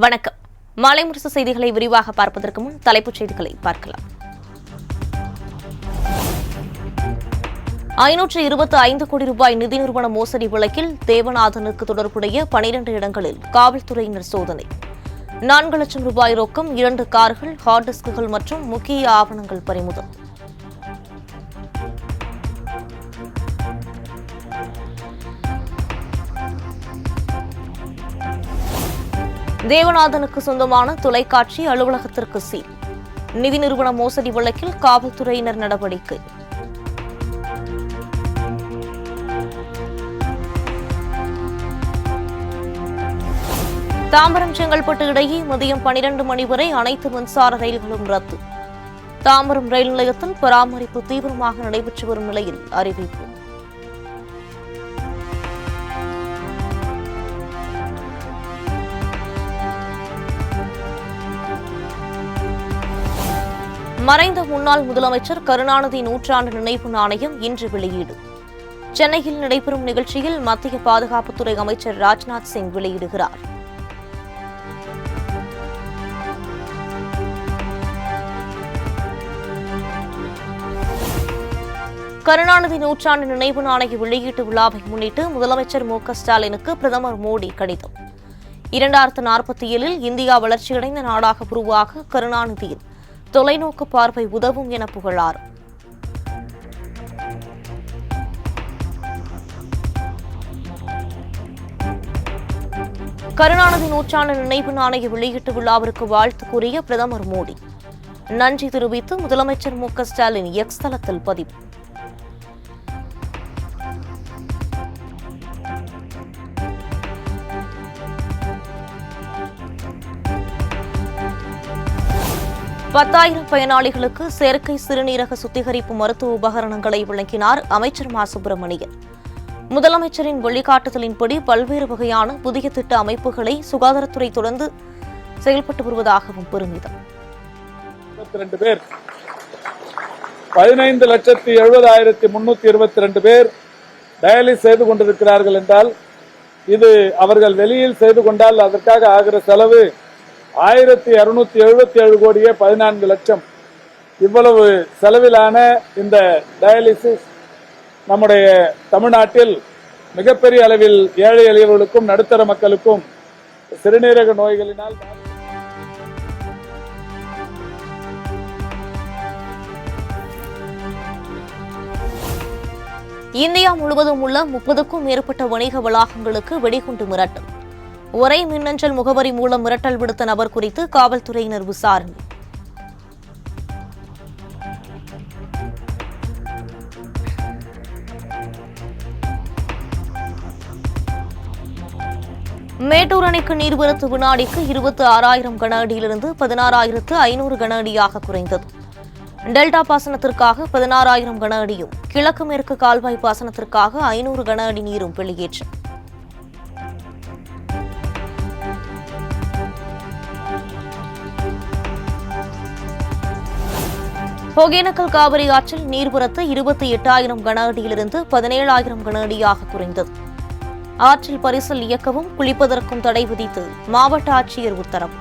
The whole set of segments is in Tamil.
வணக்கம். மாலை முரசு செய்திகளை விரிவாக பார்ப்பதற்கு முன் தலைப்புச் செய்திகளை பார்க்கலாம். 525 கோடி ரூபாய் நிதி நிறுவன மோசடி வழக்கில் தேவநாதனுக்கு தொடர்புடைய 12 இடங்களில் காவல்துறையினர் சோதனை. 4 லட்சம் ரூபாய் ரொக்கம், 2 கார்கள், ஹார்ட் டிஸ்குகள் மற்றும் முக்கிய ஆவணங்கள் பறிமுதல். தேவநாதனுக்கு சொந்தமான தொலைக்காட்சி அலுவலகத்திற்கு சீல். நிதி நிறுவன மோசடி வழக்கில் காவல்துறையினர் நடவடிக்கை. தாம்பரம் செங்கல்பட்டு இடையே மதியம் 12 மணி வரை அனைத்து மின்சார ரயில்களும் ரத்து. தாம்பரம் ரயில் நிலையத்தில் பராமரிப்பு தீவிரமாக நடைபெற்று வரும் நிலையில் அறிவிப்பு. மறைந்த முன்னாள் முதலமைச்சர் கருணாநிதி நூற்றாண்டு நினைவு நாணயம் இன்று வெளியீடு. சென்னையில் நடைபெறும் நிகழ்ச்சியில் மத்திய பாதுகாப்புத்துறை அமைச்சர் ராஜ்நாத் சிங் வெளியிடுகிறார். கருணாநிதி நூற்றாண்டு நினைவு நாணய வெளியீட்டு விழாவை முன்னிட்டு முதலமைச்சர் மு.க.ஸ்டாலினுக்கு பிரதமர் மோடி கடிதம். 2047 இந்தியா வளர்ச்சியடைந்த நாடாக உருவாக கருணாநிதியின் தொலைநோக்கு பார்வை உதவும் என புகழார். கருணாநிதி நூற்றாண்டு நினைவு நாணய வெளியீட்டு விழாவிற்கு வாழ்த்து கூறிய பிரதமர் மோடி நன்றி தெரிவித்து முதலமைச்சர் மு.க.ஸ்டாலின் எக்ஸ் தளத்தில் பதிவு. பத்தாயிரம் பயனாளிகளுக்கு செயற்கை சிறுநீரக சுத்திகரிப்பு மருத்துவ உபகரணங்களை வழங்கினார் அமைச்சர் மா. சுப்பிரமணியன். முதலமைச்சரின் வழிகாட்டுதலின்படி பல்வேறு வகையான புதிய திட்ட அமைப்புகளை சுகாதாரத்துறை தொடர்ந்து செயல்பட்டு வருவதாகவும் பெருமிதம். 15,70,322 பேர் டயாலிசிஸ் செய்து கொண்டிருக்கிறார்கள் என்றால், இது அவர்கள் வெளியில் செய்து கொண்டால் அதற்காக ஆகிற செலவு 1,277 கோடியே 14 லட்சம். இவ்வளவு செலவிலான இந்த டயாலிசிஸ் நம்முடைய தமிழ்நாட்டில் மிகப்பெரிய அளவில் ஏழை எளியவர்களுக்கும் நடுத்தர மக்களுக்கும் சிறுநீரக நோய்களினால் இந்தியா முழுவதும் உள்ள 30க்கும் மேற்பட்ட வணிக வளாகங்களுக்கு வெடிகுண்டு மிரட்டல். ஒரே மின்னஞ்சல் முகவரி மூலம் மிரட்டல் விடுத்த நபர் குறித்து காவல்துறையினர் விசாரணை. மேட்டூர் அணைக்கு நீர்வரத்து வினாடிக்கு 26,000 கன அடியிலிருந்து 16,500 கன அடியாக குறைந்தது. டெல்டா பாசனத்திற்காக 16,000 கன அடியும், கிழக்கு மேற்கு கால்வாய் பாசனத்திற்காக 500 கன அடி நீரும் வெளியேற்றம். ஒகேனக்கல் காவிரி ஆற்றில் நீர்வரத்து 28,000 கன அடியிலிருந்து 17,000 கன அடியாக குறைந்தது. ஆற்றில் பரிசல் இயக்கவும் குளிப்பதற்கும் தடை விதித்து மாவட்ட ஆட்சியர் உத்தரவு.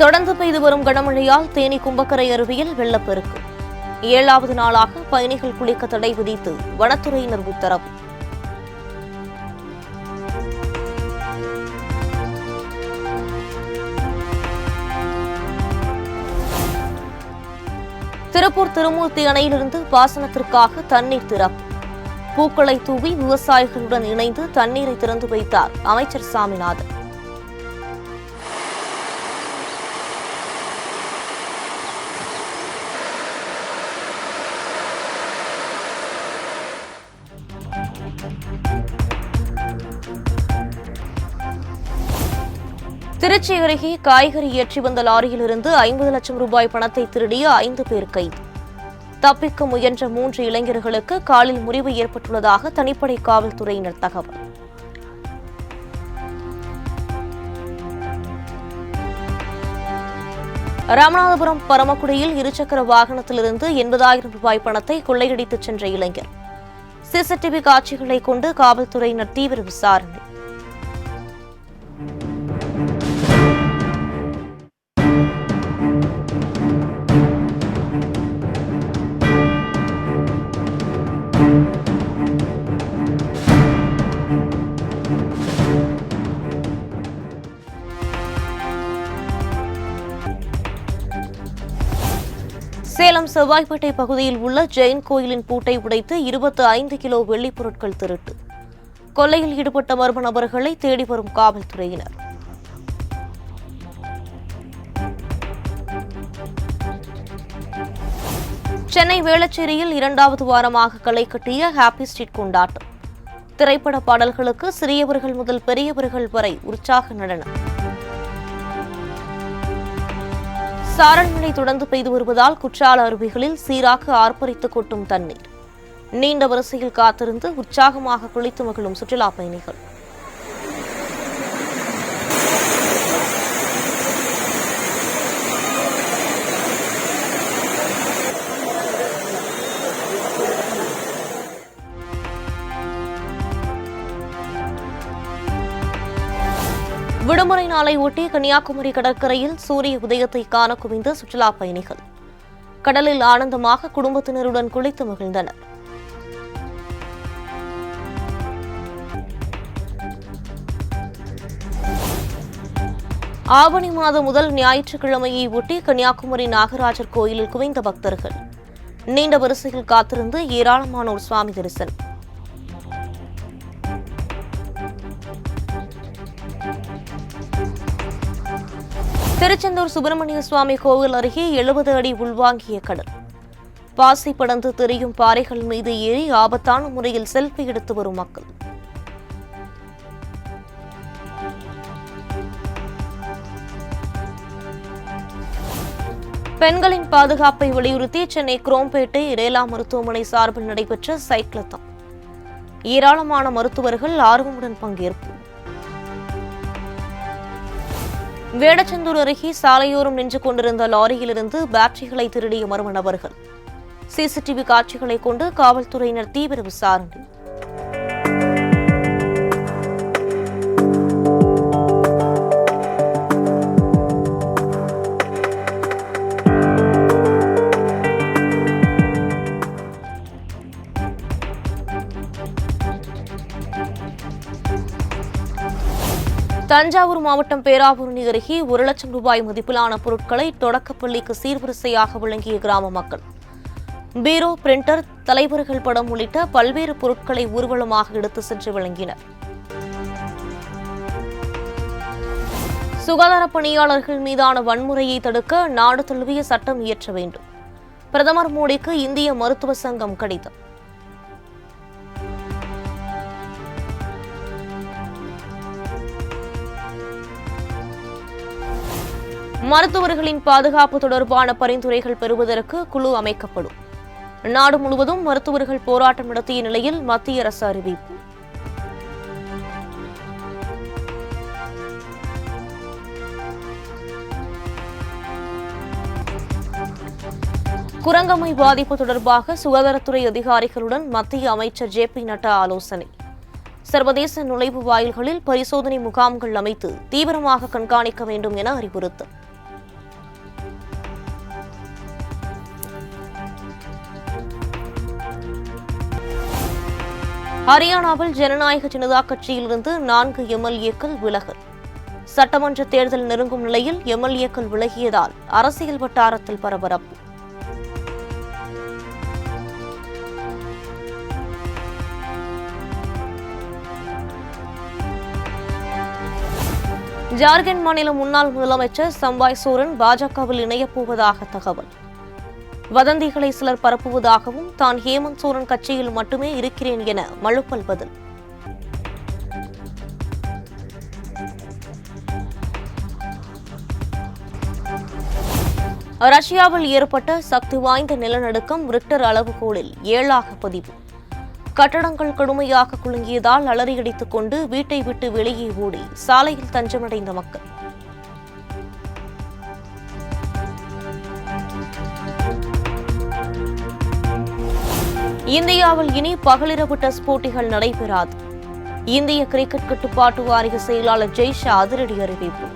தொடர்ந்து பெய்து வரும் கனமழையால் தேனி கும்பக்கரை அருவியில் வெள்ளப்பெருக்கு. 7வது நாளாக பயணிகள் குளிக்க தடை விதித்து வனத்துறையினர் உத்தரவு. திருப்பூர் திருமூர்த்தி அணையிலிருந்து பாசனத்திற்காக தண்ணீர் திறப்பு. பூக்களை தூவி விவசாயிகளுடன் இணைந்து தண்ணீரை திறந்து வைத்தார் அமைச்சர் சாமிநாதன். திருச்சி அருகே காய்கறி ஏற்றி வந்த லாரியிலிருந்து 50 லட்சம் ரூபாய் பணத்தை திருடிய 5 பேர் கைது. தப்பிக்க முயன்ற 3 இளைஞர்களுக்கு காலில் முறிவு ஏற்பட்டுள்ளதாக தனிப்படை காவல்துறையினர் தகவல். ராமநாதபுரம் பரமக்குடியில் இருசக்கர வாகனத்திலிருந்து 80,000 ரூபாய் பணத்தை கொள்ளையடித்துச் சென்ற இளைஞர். சிசிடிவி காட்சிகளை கொண்டு காவல்துறையினர் தீவிர விசாரணை. சேலம் செவ்வாய்ப்பேட்டை பகுதியில் உள்ள ஜெயின் கோயிலின் பூட்டை உடைத்து 25 கிலோ வெள்ளிப் பொருட்கள் திருட்டு. கொள்ளையில் ஈடுபட்ட மர்ம நபர்களை தேடி வரும் காவல்துறையினர். சென்னை வேளச்சேரியில் 2வது வாரமாக களை கட்டிய ஹாப்பி ஸ்ட்ரீட் கொண்டாட்டம். திரைப்பட பாடல்களுக்கு சிறியவர்கள் முதல் பெரியவர்கள் வரை உற்சாக நடனம். சாரல் மழை தொடர்ந்து பெய்து வருவதால் குற்றால அருவிகளில் சீராக ஆர்ப்பரித்து கொட்டும் தண்ணீர். நீண்ட வரிசையில் காத்திருந்து உற்சாகமாக குளித்து மகிழும் சுற்றுலா பயணிகள். விடுமுறை நாளை ஒட்டி கன்னியாகுமரி கடற்கரையில் சூரிய உதயத்தை காண குவிந்த சுற்றுலா பயணிகள் கடலில் ஆனந்தமாக குடும்பத்தினருடன் குளித்து மகிழ்ந்தனர். ஆவணி மாதம் முதல் ஞாயிற்றுக்கிழமையை ஒட்டி கன்னியாகுமரி நாகராஜர் கோயிலில் குவிந்த பக்தர்கள். நீண்ட வரிசையில் காத்திருந்து ஏராளமானோர் சுவாமி தரிசனம். திருச்செந்தூர் சுப்பிரமணிய சுவாமி கோவில் அருகே 70 அடி உள்வாங்கிய கடல். பாசி படர்ந்து தெரியும் பாறைகள் மீது ஏறி ஆபத்தான முறையில் செல்ஃபி எடுத்து வரும் மக்கள். பெண்களின் பாதுகாப்பை வலியுறுத்தி சென்னை குரோம்பேட்டை ரேலா மருத்துவமனை சார்பில் நடைபெற்ற சைக்கிளத்தான். ஏராளமான மருத்துவர்கள் ஆர்வமுடன் பங்கேற்பு. வேடச்சந்தூர் அருகே சாலையோரம் நின்று கொண்டிருந்த லாரியிலிருந்து பேட்டரிகளை திருடிய மர்ம நபர்கள். சிசிடிவி காட்சிகளை கொண்டு காவல்துறையினர் தீவிர விசாரணை. தஞ்சாவூர் மாவட்டம் பேராவூரணி அருகே 1 லட்சம் ரூபாய் மதிப்பிலான பொருட்களை தொடக்கப்பள்ளிக்கு சீர்வரிசையாக வழங்கிய கிராம மக்கள். பீரோ, பிரிண்டர், தலைவர்கள் படம் உள்ளிட்ட பல்வேறு பொருட்களை ஊர்வலமாக எடுத்து சென்று வழங்கினர். சுகாதார பணியாளர்கள் மீதான வன்முறையை தடுக்க நாடு தழுவிய சட்டம் இயற்ற வேண்டும். பிரதமர் மோடிக்கு இந்திய மருத்துவ சங்கம் கடிதம். மருத்துவர்களின் பாதுகாப்பு தொடர்பான பரிந்துரைகள் பெறுவதற்கு குழு அமைக்கப்படும். நாடு முழுவதும் மருத்துவர்கள் போராட்டம் நடத்திய நிலையில் மத்திய அரசு அறிவிப்பு. குரங்கம்மை பாதிப்பு தொடர்பாக சுகாதாரத்துறை அதிகாரிகளுடன் மத்திய அமைச்சர் ஜே.பி. நட்டா ஆலோசனை. சர்வதேச நுழைவு வாயில்களில் பரிசோதனை முகாம்கள் அமைத்து தீவிரமாக கண்காணிக்க வேண்டும் என அறிவுறுத்தல். ஹரியானாவில் ஜனநாயக ஜனதா கட்சியிலிருந்து 4 எம்எல்ஏக்கள் விலகல். சட்டமன்ற தேர்தல் நெருங்கும் நிலையில் எம்எல்ஏக்கள் விலகியதால் அரசியல் வட்டாரத்தில் பரபரப்பு. ஜார்க்கண்ட் மாநில முன்னாள் முதலமைச்சர் சம்பாய் சோரன் பாஜகவில் இணையப் போவதாக தகவல். வதந்திகளை சிலர் பரப்புவதாகவும் தான் ஹேமந்த் சோரன் கட்சியில் மட்டுமே இருக்கிறேன் என மழுப்பல் பதில். ரஷ்யாவில் ஏற்பட்ட சக்தி வாய்ந்த நிலநடுக்கம் ரிக்டர் அளவுகோலில் 7ஆக பதிவு. கட்டடங்கள் கடுமையாக குலுங்கியதால் அலறியடித்துக் கொண்டு வீட்டை விட்டு வெளியே ஓடி சாலையில் தஞ்சமடைந்த மக்கள். இந்தியாவில் இனி பகலிரவு டெஸ்ட் போட்டிகள் நடைபெறாது. இந்திய கிரிக்கெட் கட்டுப்பாட்டு வாரிய செயலாளர் ஜெய்ஷா அதிரடி அறிவிப்பு.